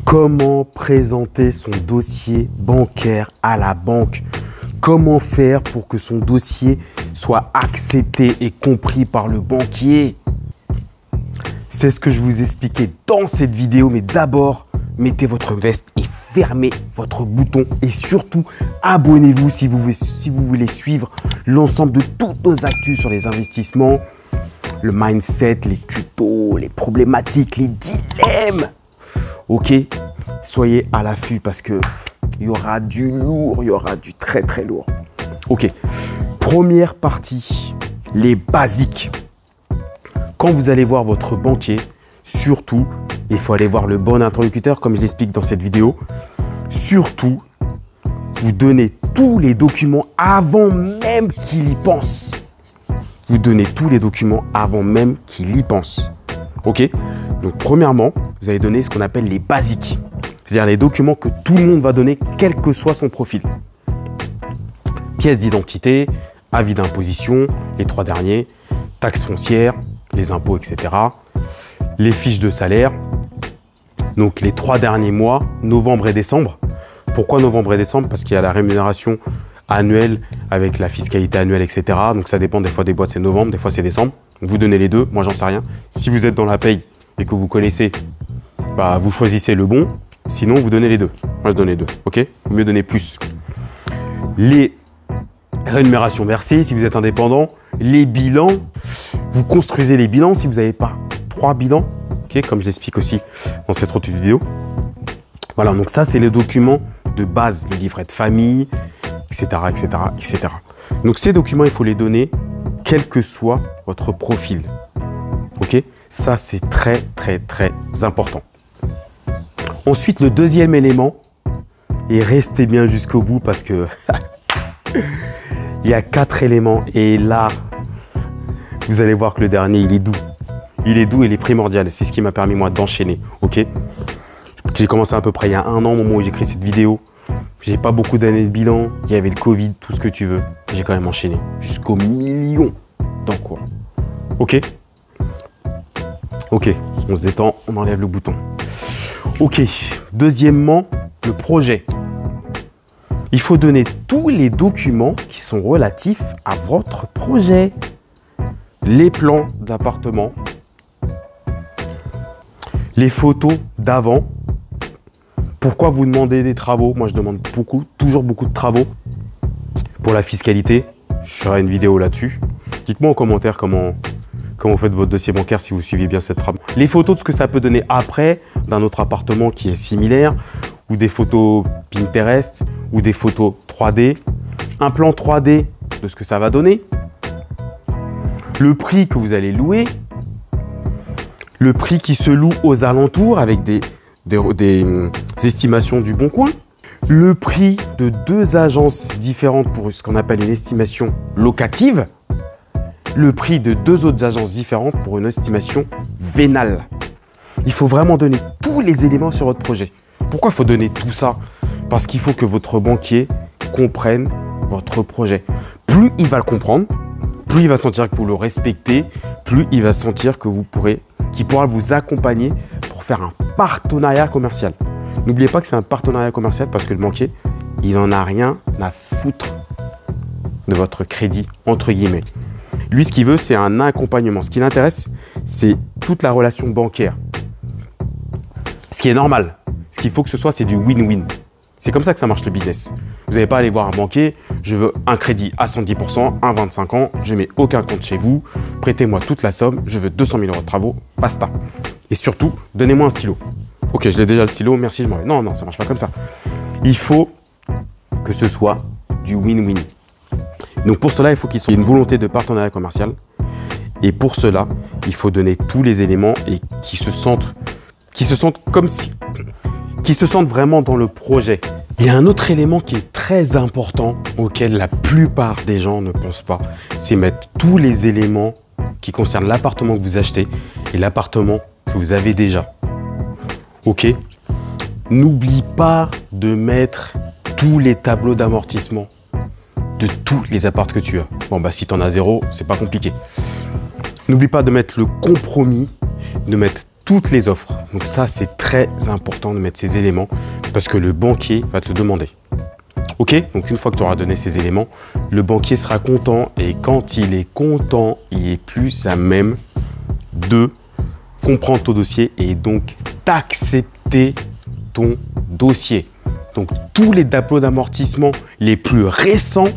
Comment présenter son dossier bancaire à la banque? Comment faire pour que son dossier soit accepté et compris par le banquier? C'est ce que je vous expliquais dans cette vidéo, mais d'abord, mettez votre veste et fermez votre bouton. Et surtout, abonnez-vous si vous voulez suivre l'ensemble de toutes nos actus sur les investissements, le mindset, les tutos, les problématiques, les dilemmes. Ok, soyez à l'affût parce que il y aura du lourd, il y aura du très très lourd. Ok, première partie, les basiques. Quand vous allez voir votre banquier, surtout, il faut aller voir le bon interlocuteur comme je l'explique dans cette vidéo. Surtout, vous donnez tous les documents avant même qu'il y pense. Vous donnez tous les documents avant même qu'il y pense. Ok? Donc, premièrement, vous allez donner ce qu'on appelle les basiques. C'est-à-dire les documents que tout le monde va donner, quel que soit son profil. Pièce d'identité, avis d'imposition, les 3 derniers, taxes foncières, les impôts, etc. Les fiches de salaire. Donc, les 3 derniers mois, novembre et décembre. Pourquoi novembre et décembre? Parce qu'il y a la rémunération annuelle avec la fiscalité annuelle, etc. Donc, ça dépend. Des fois, des boîtes, c'est novembre, des fois, c'est décembre. Donc, vous donnez les deux. Moi, j'en sais rien. Si vous êtes dans la paye et que vous connaissez, bah, vous choisissez le bon. Sinon, vous donnez les deux. Moi, je donne les deux. OK? Il vaut mieux donner plus. Les rémunérations versées, si vous êtes indépendant. Les bilans. Vous construisez les bilans si vous n'avez pas 3 bilans. OK? Comme je l'explique aussi dans cette autre vidéo. Voilà. Donc, ça, c'est les documents de base. Le livret de famille, etc., etc., etc. Donc, ces documents, il faut les donner quel que soit votre profil. OK? Ça, c'est très, très, très important. Ensuite, le deuxième élément, et restez bien jusqu'au bout parce que il y a 4 éléments. Et là, vous allez voir que le dernier, il est doux. Il est doux et il est primordial. C'est ce qui m'a permis, moi, d'enchaîner. OK? J'ai commencé à peu près il y a 1 an au moment où j'ai écrit cette vidéo. J'ai pas beaucoup d'années de bilan. Il y avait le Covid, tout ce que tu veux. J'ai quand même enchaîné jusqu'au million d'encours. OK? Ok, on se détend, on enlève le bouton. Ok, deuxièmement, le projet. Il faut donner tous les documents qui sont relatifs à votre projet. Les plans d'appartement, les photos d'avant. Pourquoi vous demandez des travaux? Moi, je demande toujours beaucoup de travaux. Pour la fiscalité, je ferai une vidéo là-dessus. Dites-moi en commentaire comment vous faites votre dossier bancaire si vous suivez bien cette trame. Les photos de ce que ça peut donner après d'un autre appartement qui est similaire, ou des photos Pinterest, ou des photos 3D, un plan 3D de ce que ça va donner, le prix que vous allez louer, le prix qui se loue aux alentours avec des estimations du Bon Coin, le prix de 2 agences différentes pour ce qu'on appelle une estimation locative, le prix de 2 autres agences différentes pour une estimation vénale. Il faut vraiment donner tous les éléments sur votre projet. Pourquoi il faut donner tout ça? Parce qu'il faut que votre banquier comprenne votre projet. Plus il va le comprendre, plus il va sentir que vous le respectez, plus il va sentir que qu'il pourra vous accompagner pour faire un partenariat commercial. N'oubliez pas que c'est un partenariat commercial parce que le banquier, il n'en a rien à foutre de votre crédit, entre guillemets. Lui, ce qu'il veut, c'est un accompagnement. Ce qui l'intéresse, c'est toute la relation bancaire. Ce qui est normal. Ce qu'il faut que ce soit, c'est du win-win. C'est comme ça que ça marche le business. Vous n'allez pas aller voir un banquier, je veux un crédit à 110%, à 25 ans, je ne mets aucun compte chez vous, prêtez-moi toute la somme, je veux 200 000 € de travaux, basta. Et surtout, donnez-moi un stylo. Ok, je l'ai déjà le stylo, merci, je m'en vais. Non, non, ça ne marche pas comme ça. Il faut que ce soit du win-win. Donc pour cela, il faut qu'il y ait une volonté de partenariat commercial. Et pour cela, il faut donner tous les éléments et qui se sentent vraiment dans le projet. Il y a un autre élément qui est très important auquel la plupart des gens ne pensent pas. C'est mettre tous les éléments qui concernent l'appartement que vous achetez et l'appartement que vous avez déjà. Ok? N'oublie pas de mettre tous les tableaux d'amortissement de tous les apparts que tu as. Bon, bah, si tu en as 0, c'est pas compliqué. N'oublie pas de mettre le compromis, de mettre toutes les offres. Donc ça, c'est très important de mettre ces éléments parce que le banquier va te demander. Ok, donc une fois que tu auras donné ces éléments, le banquier sera content et quand il est content, il est plus à même de comprendre ton dossier et donc d'accepter ton dossier. Donc tous les tableaux d'amortissement les plus récents,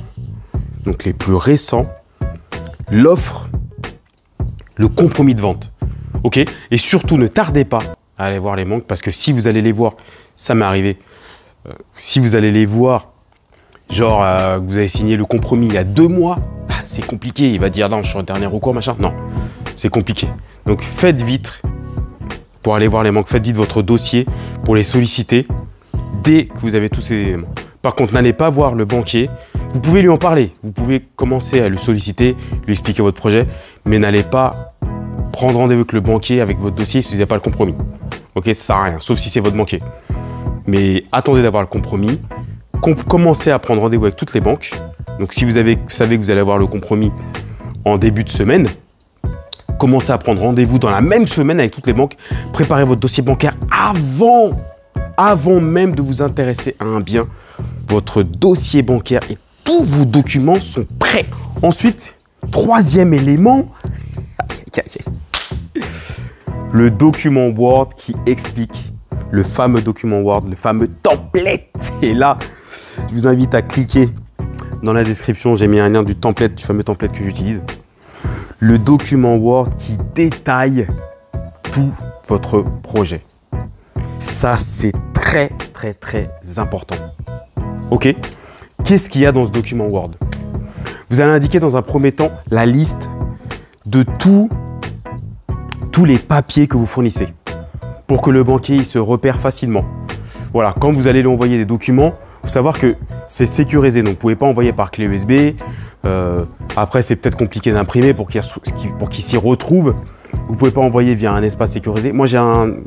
l'offre, le compromis de vente. Ok, et surtout ne tardez pas à aller voir les manques parce que si vous allez les voir, ça m'est arrivé, si vous allez les voir, genre vous avez signé le compromis il y a 2 mois, c'est compliqué, il va dire non, je suis en dernier recours, machin. Non, c'est compliqué. Donc faites vite pour aller voir les manques, faites vite votre dossier pour les solliciter dès que vous avez tous ces éléments. Par contre, n'allez pas voir le banquier, vous pouvez lui en parler, vous pouvez commencer à le solliciter, lui expliquer votre projet, mais n'allez pas prendre rendez-vous avec le banquier avec votre dossier si vous n'avez pas le compromis. Ok, ça sert à rien, sauf si c'est votre banquier. Mais attendez d'avoir le compromis, commencez à prendre rendez-vous avec toutes les banques. Donc si vous savez que vous allez avoir le compromis en début de semaine, commencez à prendre rendez-vous dans la même semaine avec toutes les banques. Préparez votre dossier bancaire avant même de vous intéresser à un bien. Votre dossier bancaire et tous vos documents sont prêts. Ensuite, troisième élément, le document Word qui explique, le fameux document Word, le fameux template. Et là, je vous invite à cliquer dans la description, j'ai mis un lien du template, du fameux template que j'utilise. Le document Word qui détaille tout votre projet. Ça, c'est très, très, très important. Ok? Qu'est-ce qu'il y a dans ce document Word? Vous allez indiquer dans un premier temps la liste de tous les papiers que vous fournissez pour que le banquier il se repère facilement. Voilà, quand vous allez lui envoyer des documents, il faut savoir que c'est sécurisé, donc vous ne pouvez pas envoyer par clé USB. Après, c'est peut-être compliqué d'imprimer pour qu'il s'y retrouve. Vous ne pouvez pas envoyer via un espace sécurisé. Moi,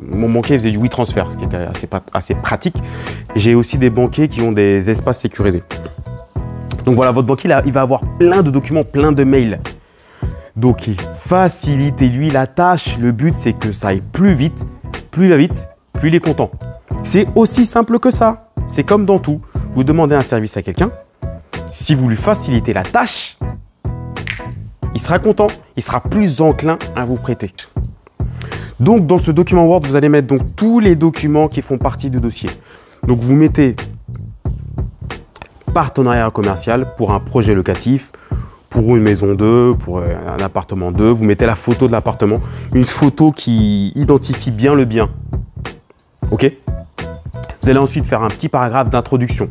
mon banquier faisait du WeTransfer, ce qui était assez pratique. J'ai aussi des banquiers qui ont des espaces sécurisés. Donc voilà, votre banquier, il va avoir plein de documents, plein de mails. Donc, facilitez-lui la tâche. Le but, c'est que ça aille plus vite. Plus il va vite, plus il est content. C'est aussi simple que ça. C'est comme dans tout. Vous demandez un service à quelqu'un. Si vous lui facilitez la tâche, il sera content. Il sera plus enclin à vous prêter. Donc, dans ce document Word, vous allez mettre donc tous les documents qui font partie du dossier. Donc, vous mettez partenariat commercial pour un projet locatif, pour une maison 2, pour un appartement 2. Vous mettez la photo de l'appartement, une photo qui identifie bien le bien. Ok? Vous allez ensuite faire un petit paragraphe d'introduction.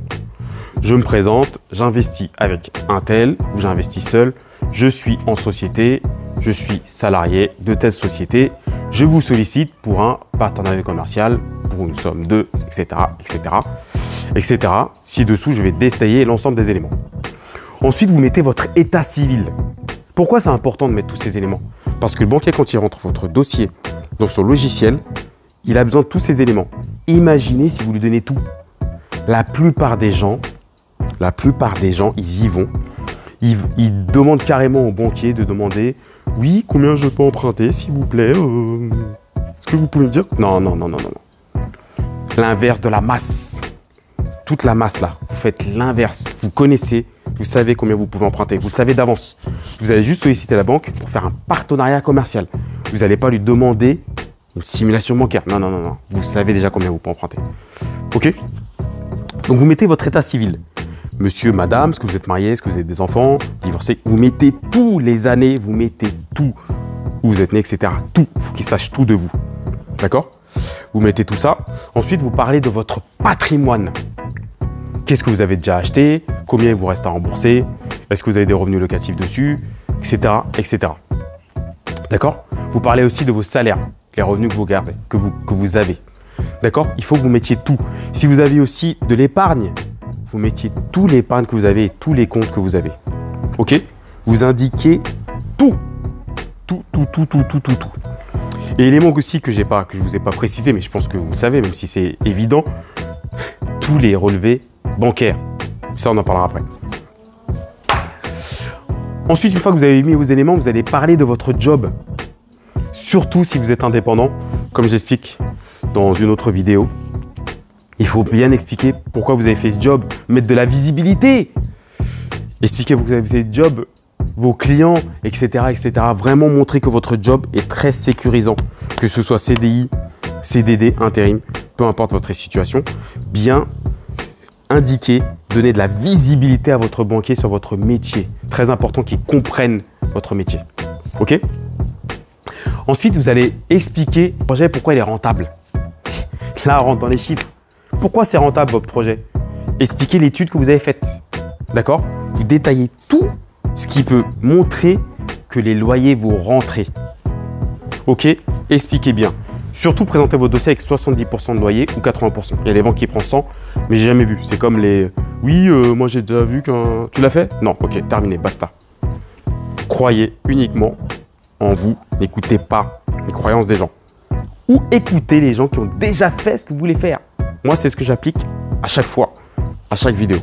Je me présente, j'investis avec un tel ou j'investis seul. Je suis en société, je suis salarié de telle société. Je vous sollicite pour un partenariat commercial pour une somme de, etc., etc., etc. Ci-dessous, je vais détailler l'ensemble des éléments. Ensuite, vous mettez votre état civil. Pourquoi c'est important de mettre tous ces éléments? Parce que le banquier, quand il rentre votre dossier dans son logiciel, il a besoin de tous ces éléments. Imaginez si vous lui donnez tout. La plupart des gens, ils y vont. Ils demandent carrément au banquier de demander « Oui, combien je peux emprunter, s'il vous plaît Est-ce que vous pouvez me dire ?» Non, non, non, non, non. L'inverse de la masse. Toute la masse là, vous faites l'inverse. Vous connaissez, vous savez combien vous pouvez emprunter. Vous le savez d'avance. Vous allez juste solliciter la banque pour faire un partenariat commercial. Vous n'allez pas lui demander une simulation bancaire. Non, non, non, non. Vous savez déjà combien vous pouvez emprunter. Ok? Donc, vous mettez votre état civil. Monsieur, madame, est-ce que vous êtes marié? Est-ce que vous avez des enfants? Divorcé? Vous mettez tous les années, vous mettez tout. Où vous êtes né, etc. Tout. Il faut qu'il sache tout de vous. D'accord? Vous mettez tout ça. Ensuite, vous parlez de votre patrimoine. Qu'est-ce que vous avez déjà acheté? Combien il vous reste à rembourser? Est-ce que vous avez des revenus locatifs dessus? Etc. etc. D'accord? Vous parlez aussi de vos salaires, les revenus que vous gardez, que vous avez. D'accord? Il faut que vous mettiez tout. Si vous avez aussi de l'épargne, vous mettiez tout l'épargne que vous avez et tous les comptes que vous avez. Ok? Vous indiquez tout. Tout. Et élément aussi que je ne vous ai pas précisé, mais je pense que vous le savez, même si c'est évident, tous les relevés bancaires. Ça, on en parlera après. Ensuite, une fois que vous avez mis vos éléments, vous allez parler de votre job. Surtout si vous êtes indépendant, comme j'explique dans une autre vidéo. Il faut bien expliquer pourquoi vous avez fait ce job, mettre de la visibilité. Expliquer pourquoi vous avez fait ce job, vos clients, etc., etc. Vraiment montrer que votre job est très sécurisant. Que ce soit CDI, CDD, intérim, peu importe votre situation. Bien indiquer, donner de la visibilité à votre banquier sur votre métier. Très important qu'il comprenne votre métier. OK? Ensuite, vous allez expliquer le projet, pourquoi il est rentable. Là, on rentre dans les chiffres. Pourquoi c'est rentable votre projet? Expliquez l'étude que vous avez faite. D'accord? Vous détaillez tout ce qui peut montrer que les loyers vont rentrer. OK? Expliquez bien. Surtout, présentez vos dossiers avec 70% de loyer ou 80%. Il y a des banques qui prennent 100, mais j'ai jamais vu. C'est comme les... Oui, moi j'ai déjà vu qu'un... Tu l'as fait? Non, ok, terminé, basta. Croyez uniquement en vous. N'écoutez pas les croyances des gens. Ou écoutez les gens qui ont déjà fait ce que vous voulez faire. Moi, c'est ce que j'applique à chaque fois, à chaque vidéo.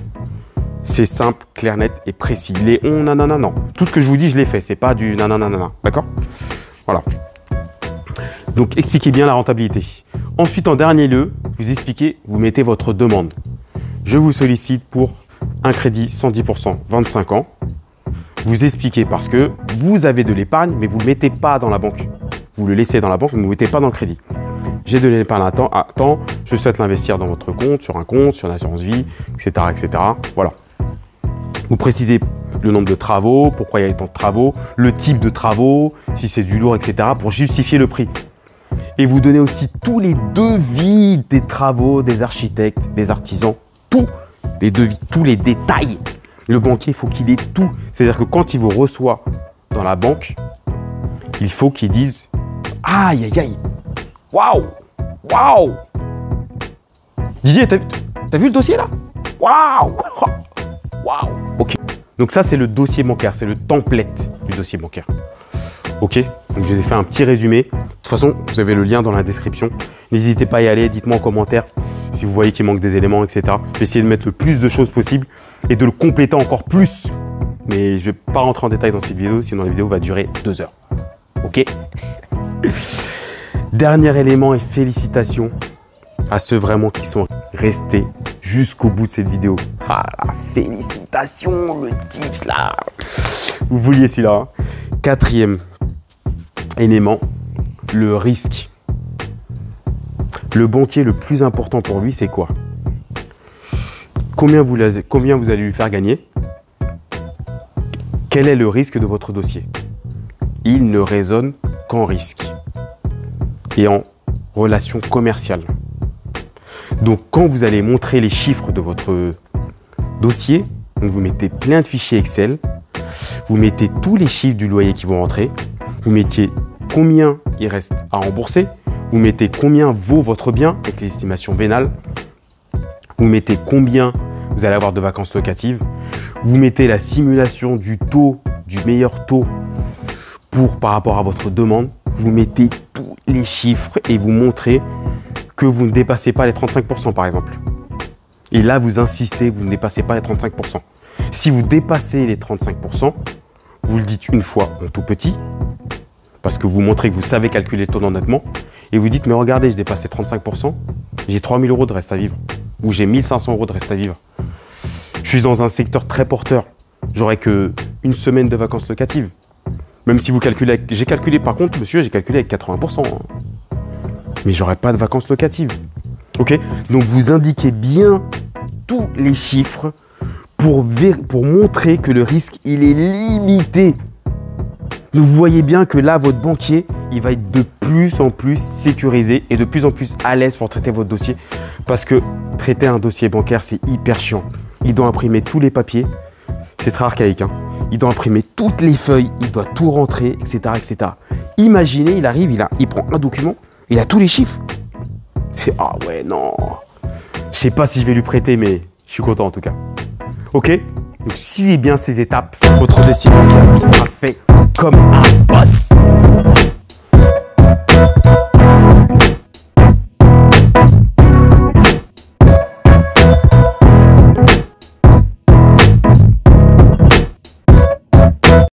C'est simple, clair, net et précis. Les on, nanana, non. Tout ce que je vous dis, je l'ai fait. C'est pas du nanana, d'accord? Voilà. Donc, expliquez bien la rentabilité. Ensuite, en dernier lieu, vous expliquez, vous mettez votre demande. Je vous sollicite pour un crédit 110%, 25 ans. Vous expliquez parce que vous avez de l'épargne, mais vous ne le mettez pas dans la banque. Vous le laissez dans la banque, mais vous ne le mettez pas dans le crédit. J'ai de l'épargne à temps, je souhaite l'investir dans votre compte, sur un compte, sur une assurance vie, etc., etc. Voilà. Vous précisez le nombre de travaux, pourquoi il y a tant de travaux, le type de travaux, si c'est du lourd, etc. pour justifier le prix. Et vous donnez aussi tous les devis des travaux, des architectes, des artisans, tous les devis, tous les détails. Le banquier, il faut qu'il ait tout. C'est-à-dire que quand il vous reçoit dans la banque, il faut qu'il dise « Aïe, aïe, aïe, waouh, waouh !» Didier, t'as vu le dossier là? Waouh, waouh. Ok. Donc ça, c'est le dossier bancaire, c'est le template du dossier bancaire. Ok, donc je vous ai fait un petit résumé. De toute façon, vous avez le lien dans la description. N'hésitez pas à y aller, dites-moi en commentaire si vous voyez qu'il manque des éléments, etc. Je vais essayer de mettre le plus de choses possible et de le compléter encore plus. Mais je ne vais pas rentrer en détail dans cette vidéo, sinon la vidéo va durer 2 heures. Ok. Dernier élément et félicitations à ceux vraiment qui sont restés jusqu'au bout de cette vidéo. Ah, félicitations, le tips là. Vous vouliez celui-là. Hein. 4e élément, le risque. Le banquier, le plus important pour lui, c'est quoi? Combien vous allez lui faire gagner? Quel est le risque de votre dossier? Il ne raisonne qu'en risque et en relation commerciale. Donc, quand vous allez montrer les chiffres de votre dossier, donc vous mettez plein de fichiers Excel, vous mettez tous les chiffres du loyer qui vont rentrer, vous mettez combien il reste à rembourser, vous mettez combien vaut votre bien avec les estimations vénales, vous mettez combien vous allez avoir de vacances locatives, vous mettez la simulation du taux, du meilleur taux par rapport à votre demande, vous mettez tous les chiffres et vous montrez que vous ne dépassez pas les 35% par exemple. Et là, vous insistez, vous ne dépassez pas les 35%. Si vous dépassez les 35%, vous le dites une fois en tout petit, parce que vous montrez que vous savez calculer le taux d'endettement, et vous dites, mais regardez, je dépasse les 35%, j'ai 3 000 € de reste à vivre, ou j'ai 1 500 € de reste à vivre. Je suis dans un secteur très porteur, j'aurai que une semaine de vacances locatives. Même si vous calculez, j'ai calculé par contre, monsieur, j'ai calculé avec 80%. Hein. Mais j'aurai pas de vacances locatives. Ok? Donc vous indiquez bien tous les chiffres pour montrer que le risque, il est limité. Donc vous voyez bien que là, votre banquier, il va être de plus en plus sécurisé et de plus en plus à l'aise pour traiter votre dossier. Parce que traiter un dossier bancaire, c'est hyper chiant. Il doit imprimer tous les papiers. C'est très archaïque. Hein. Il doit imprimer toutes les feuilles. Il doit tout rentrer, etc. etc. Imaginez, il arrive, il prend un document, il a tous les chiffres. Il fait « Ah ouais, non. Je sais pas si je vais lui prêter, mais je suis content en tout cas. » Ok? Donc suivez bien ces étapes. Votre dossier bancaire, il sera fait comme un boss.